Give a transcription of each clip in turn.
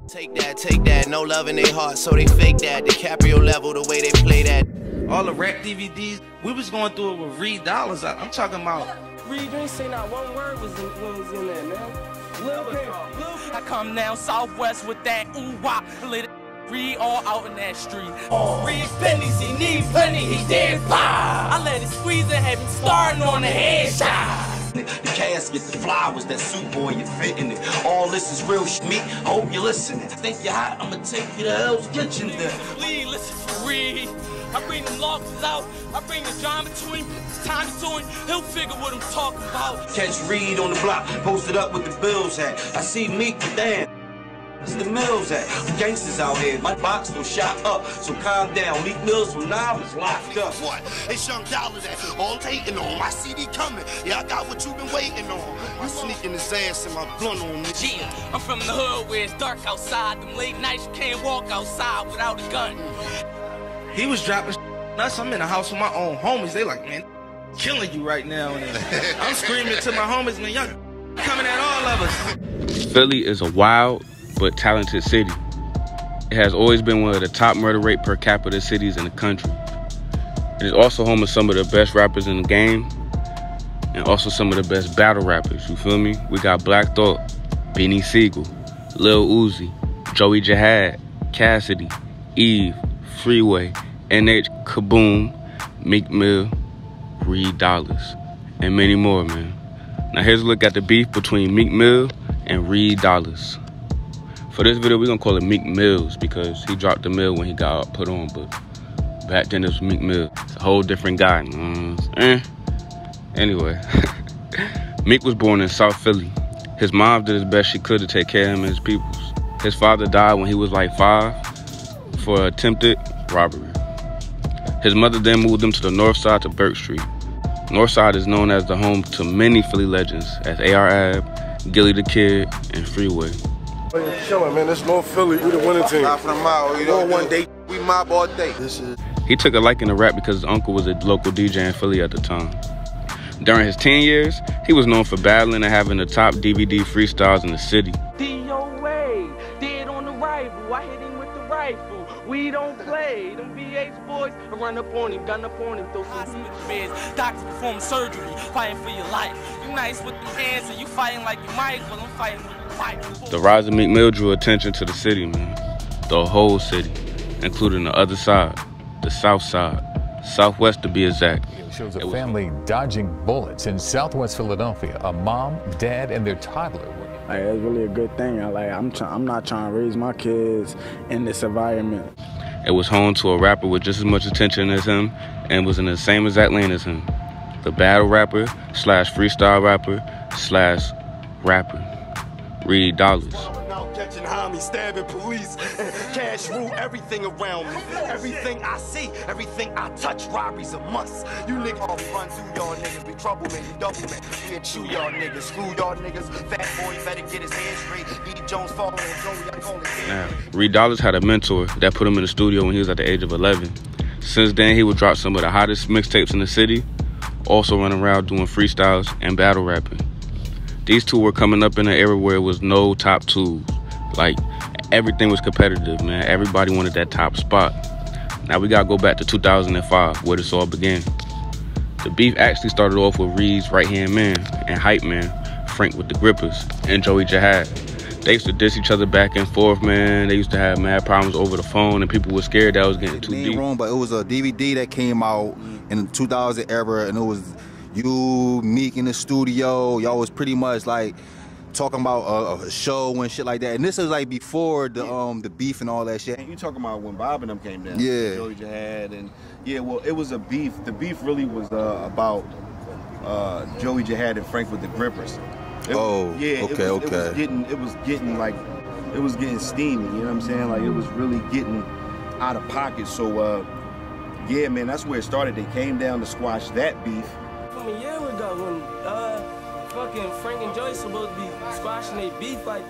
Take that, no love in their heart, so they fake that. DiCaprio level, the way they play that. All the rap DVDs, we was going through it with Reeddollaz. I'm talking about. Reed, you ain't say not one word was in there, man. I come down Southwest with that ooh-wah, let it Reed all out in that street. Reed pennies, he need plenty, he dead fly. I let it squeeze and have him starting on the headshot. The casket, the flowers, that suit boy, you fitting it. All this is real shit, me. Hope you're listening. Think you're hot, I'ma take you to Hell's Kitchen then. Please listen for Reed. I bring them losses out. I bring the drama to him. It's time to him. He'll figure what I'm talking about. Catch Reed on the block, posted up with the bills at. I see Meek, damn. It's the mills at. Gangsters out here. My box was shot up, so calm down. Meek Mills from now is locked up. What? It's young Dollaz that all taking on. My CD coming. Yeah, I got what you been waiting on. I'm sneaking his ass in my blunt on me. Yeah, I'm from the hood where it's dark outside. Them late nights you can't walk outside without a gun. He was dropping nuts. I'm in the house with my own homies. They like, man, killing you right now. And I'm screaming to my homies, man, y'all coming at all of us. Philly is a wild but talented city. It has always been one of the top murder rate per capita cities in the country. It is also home of some of the best rappers in the game and also some of the best battle rappers, you feel me? We got Black Thought, Beanie Siegel, Lil Uzi, Joey Jihad, Cassidy, Eve, Freeway, NH Kaboom, Meek Mill, Reeddollaz, and many more, man. Now here's a look at the beef between Meek Mill and Reeddollaz. For this video, we're gonna call it Meek Mills because he dropped the mill when he got put on, but back then it was Meek Mill. It's a whole different guy. Anyway, Meek was born in South Philly. His mom did as best she could to take care of him and his peoples. His father died when he was like 5 for attempted robbery. His mother then moved him to the north side to Burke Street. North side is known as the home to many Philly legends as A.R. Ab, Gilly the Kid, and Freeway. Chilling, man. This North Philly, we the winning team. Not from the mile, you know. One day, we mob all day. He took a liking to rap because his uncle was a local DJ in Philly at the time. During his teen years, he was known for battling and having the top DVD freestyles in the city. DOA, dead on the rifle. I hit him with the rifle. We don't play. Them BH boys, I run up on him, gun up on him, throw some beds. Doctors perform surgery, fighting for your life. You nice with them hands and you fighting like you might, well I'm fighting with the fight. The rise of Meek Mill drew attention to the city, man. The whole city, including the other side, the south side, southwest to be exact. It shows a family dodging bullets in southwest Philadelphia. A mom, dad, and their toddler. Like, it's really a good thing. I'm not trying to raise my kids in this environment. It was home to a rapper with just as much attention as him and was in the same exact lane as him. The battle rapper slash freestyle rapper slash rapper, Reeddollaz. Catching homies, stabbing police, cash rule everything around me. Everything I see, everything I touch, robbery's a must. You niggas all run through y'all niggas, be trouble man, you double man. We chew y'all niggas, screw y'all niggas. Fat boy, you better get his head straight. E. Jones falling and Joey, I call it. Now, Reeddollaz had a mentor that put him in the studio when he was at the age of 11. Since then, he would drop some of the hottest mixtapes in the city, also running around doing freestyles and battle rapping. These two were coming up in an era where it was no top twos. Like, everything was competitive, man. Everybody wanted that top spot. Now we gotta go back to 2005, where this all began. The beef actually started off with Reed's right-hand man and hype man, Frank with the Grippers, and Joey Jihad. They used to diss each other back and forth, man. They used to have mad problems over the phone, and people were scared that was getting too deep. Wrong, but it was a DVD that came out in the 2000 era, and it was you, Meek in the studio. Y'all was pretty much like talking about a show and shit like that. And this is like before the beef and all that shit. You talking about when Bob and them came down? Yeah. Joey Jihad and yeah. Well, it was a beef. The beef really was about Joey Jihad and Frank with the Grippers. Yeah. Okay. It was getting steamy. You know what I'm saying? Like it was really getting out of pocket. So yeah, man, that's where it started. They came down to squash that beef. From a year ago when fucking Frank and Joey supposed to be squashing their beef, like.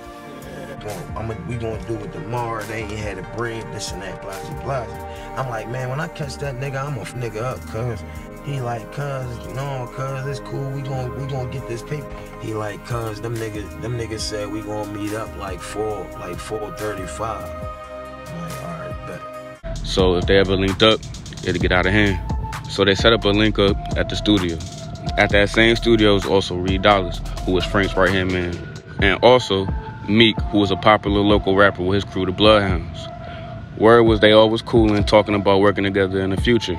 We gonna do it tomorrow. They ain't had the bread, this and that, blah, blah, blah. I'm like, man, when I catch that nigga, I'm gonna nigga up, cuz He like, cuz, no, cuz, it's cool, we gonna get this paper. He like, cuz, them niggas said we gonna meet up like 4:35. I'm like, alright, bet. So if they ever linked up, it'd get out of hand. So they set up a link up at the studio. At that same studio was also Reeddollaz, who was Frank's right-hand man. And also Meek, who was a popular local rapper with his crew, the Bloodhounds. Word was they all was cool and talking about working together in the future.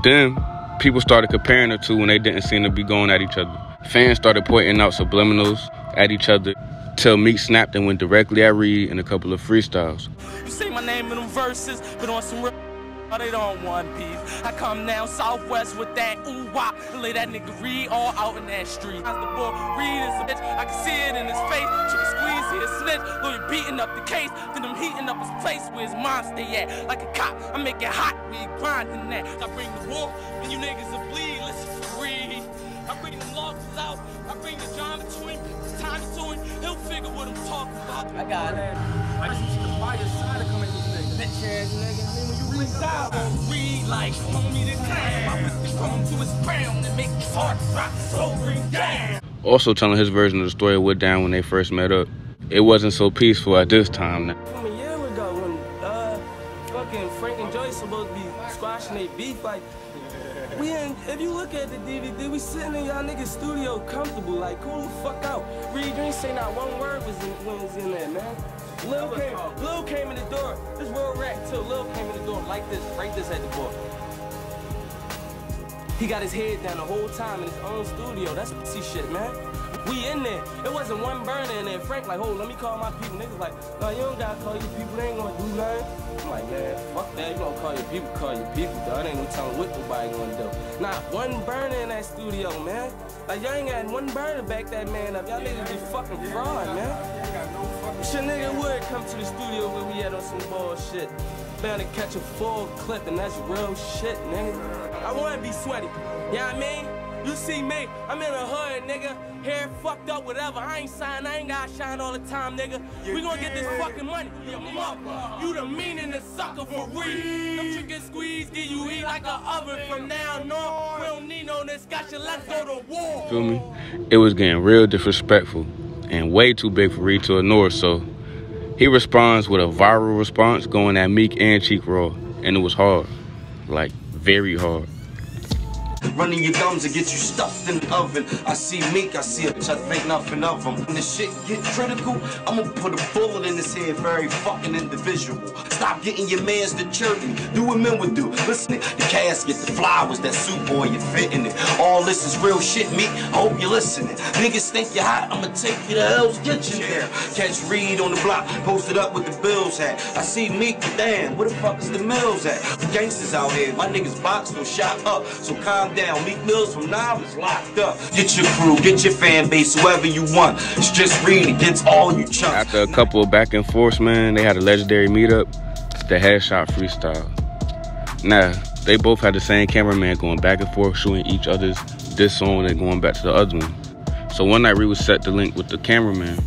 Then people started comparing the two when they didn't seem to be going at each other. Fans started pointing out subliminals at each other till Meek snapped and went directly at Reed in a couple of freestyles. You say my name in them verses, but on some real they don't want peace. I come down southwest with that ooh-wah, lay that nigga Reed all out in that street. The boy Reed is a bitch, I can see it in his face. Trick squeeze, he a snitch, lawyer beating up the case. Then I'm heating up his place where his mom stay at. Like a cop, I make it hot, we grinding that. I bring the war, and you niggas will bleed, listen for Reed. I bring them logs out, I bring the drama to him, it's time to him, he'll figure what I'm talking about. I got it. I just see the fire side of coming this nigga. Bitch ass nigga, I mean when you reach out on Reed like homie the clown. I put the phone to his crown and make his heart drop so ring down. Also telling his version of the story went down when they first met up. It wasn't so peaceful at this time now. From a year ago when fucking Frank and Joyce supposed to be squashing their beef, like if you look at the DVD, we sitting in y'all niggas studio comfortable, like cool the fuck out. Reed, you ain't say not one word when was in there, man. Lil came in the door. This real rap too. Lil came in the door like this, right this at the door. He got his head down the whole time in his own studio. That's pussy shit, man. We in there. It wasn't one burner in there. Frank like, oh, let me call my people. Niggas like, no, you don't gotta call your people. They ain't gonna do nothing. I'm like, man, fuck that. You gonna call your people, dog. Ain't no telling what nobody gonna do. Not one burner in that studio, man. Like, y'all ain't got one burner back that man up. Y'all niggas be fucking fraud, man. Shit, nigga would come to the studio where we had on some bullshit. Bound to catch a full clip, and that's real shit, nigga. I wanna be sweaty, you know what I mean? You see me, I'm in the hood, nigga. Hair fucked up, whatever. I ain't signed, I ain't gotta shine all the time, nigga. We gonna get this fucking money. You mother, you the meaning the sucker for Reed. Them chicken squeeze, give you eat like an oven from now on. We don't need no discussion, let's go to war. Feel me? It was getting real disrespectful and way too big for Reed to ignore, so he responds with a viral response going at Meek and Cheek Raw, and it was hard, like very hard. Running your gums and get you stuffed in the oven. I see Meek, I see a bitch, I think nothing of him. When this shit get critical, I'ma put a bullet in his head, very fucking individual. Stop getting your mans to chirp me, do what men would do. Listen, the casket, the flowers, that suit boy, you're fitting it. All this is real shit, Meek, I hope you're listening. Niggas think you're hot, I'ma take you to Hell's Kitchen there. Catch Reed on the block, posted up with the bills hat. I see Meek, damn, where the fuck is the mills at? Gangsters out here, my niggas boxed or shot up, so calm down. Meekmill's from now is locked up. Get your crew, get your fan base, whoever you want. It's just Reed against all you chunks. After a couple of back and forths, man, they had a legendary meetup, the Headshot Freestyle. Now, they both had the same cameraman going back and forth, shooting each other's diss song and going back to the other one. So one night, Reed was set to link with the cameraman,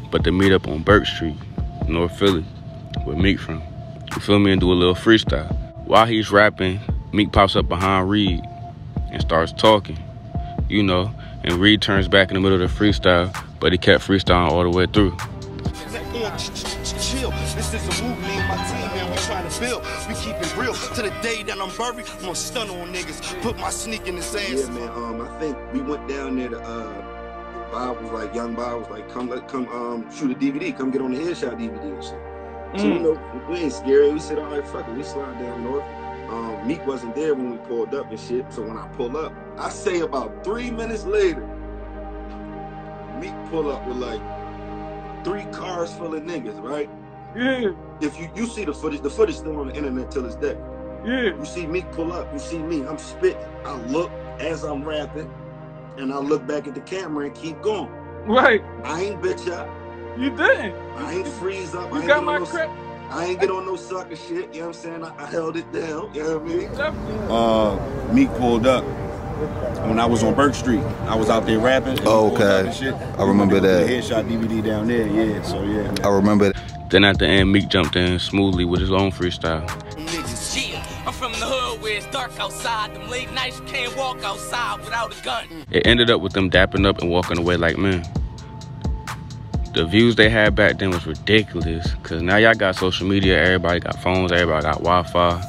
but the meetup on Burke Street, North Philly, where Meek from. You feel me? And do a little freestyle. While he's rapping, Meek pops up behind Reed and starts talking, you know, and Reed turns back in the middle of the freestyle, but he kept freestyling all the way through. Chill, this is a movement in my team, man, we trying to build. We keep it real, to the day that I'm buried, I'm gonna stun on niggas, put my sneak in his ass. Yeah, man, I think we went down there to, Bob was like, young Bob was like, come shoot a DVD, come get on the Headshot DVD and shit. So, you know, we ain't scary, we said, all right, fuck it, we slide down north. Meek wasn't there when we pulled up and shit, so when I pull up, I say about 3 minutes later, Meek pull up with like 3 cars full of niggas, right? Yeah. If you see the footage still on the internet till this day. Yeah. You see Meek pull up, you see me, I'm spitting. I look as I'm rapping, and I look back at the camera and keep going. Right. I ain't bitch up. You didn't. I ain't freeze up. You got my credit. I ain't get on no sucker shit, you know what I'm saying? I held it down, you know what I mean? Meek pulled up when I was on Burke Street. I was out there rapping. Oh, okay. And shit. I remember that. The Headshot DVD down there, yeah, so yeah. Man. I remember that. Then at the end, Meek jumped in smoothly with his own freestyle. Niggas, yeah, I'm from the hood where it's dark outside. Them late nights you can't walk outside without a gun. It ended up with them dapping up and walking away like men. The views they had back then was ridiculous, cause now y'all got social media, everybody got phones, everybody got Wi-Fi.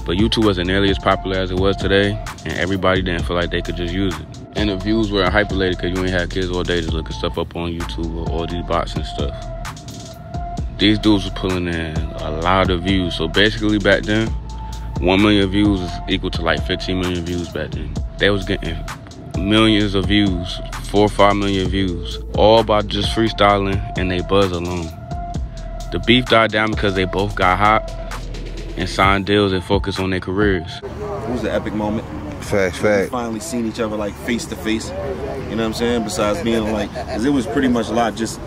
But YouTube wasn't nearly as popular as it was today, and everybody didn't feel like they could just use it. And the views were hyperlated cause you ain't had kids all day just looking stuff up on YouTube or all these bots and stuff. These dudes was pulling in a lot of views. So basically back then, 1 million views is equal to like 15 million views back then. They was getting millions of views, 4 or 5 million views, all by just freestyling and they buzz alone. The beef died down because they both got hot and signed deals and focused on their careers. It was an epic moment. Fact. We finally seen each other like face to face. You know what I'm saying? Besides being like, cause it was pretty much a lot just,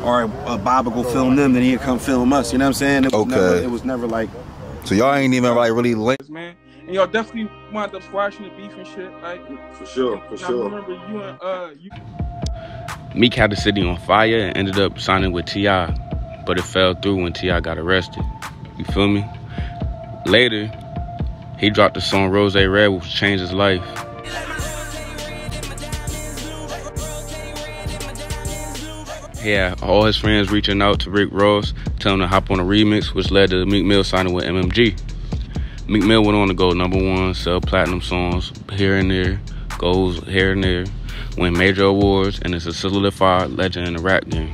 all right, Bob would go film them, then he'd come film us. You know what I'm saying? It was never like. So y'all ain't even like really linked. Man, and y'all definitely wound up squashing the beef and shit. Like, for sure. I remember you and Meek had the city on fire and ended up signing with T.I., but it fell through when T.I. got arrested. You feel me? Later, he dropped the song Rose Red, which changed his life. He had all his friends reaching out to Rick Ross, telling him to hop on a remix, which led to Meek Mill signing with MMG. Meek Mill went on to go #1, sell platinum songs here and there, goals here and there, win major awards, and is a solidified legend in the rap game.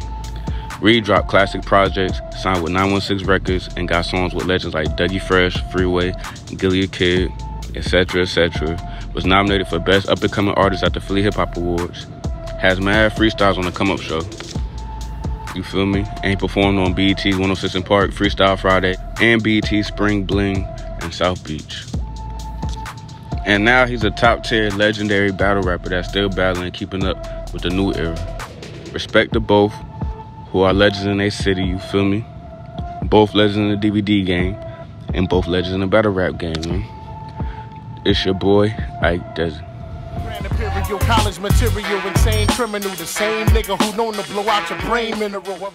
Reed dropped classic projects, signed with 916 Records, and got songs with legends like Dougie Fresh, Freeway, Gilead Kid, etc., etc. Was nominated for Best Up-and-Coming Artist at the Philly Hip Hop Awards. Has mad freestyles on the Come Up Show. You feel me? And he performed on BET's 106 in Park, Freestyle Friday, and BET's Spring Bling in South Beach. And now he's a top-tier legendary battle rapper that's still battling and keeping up with the new era. Respect to both, who are legends in their city, you feel me? Both legends in the DVD game, and both legends in the battle rap game, man. It's your boy, Ike Dezi. College material, insane criminal, the same nigga who known to blow out your brain mineral.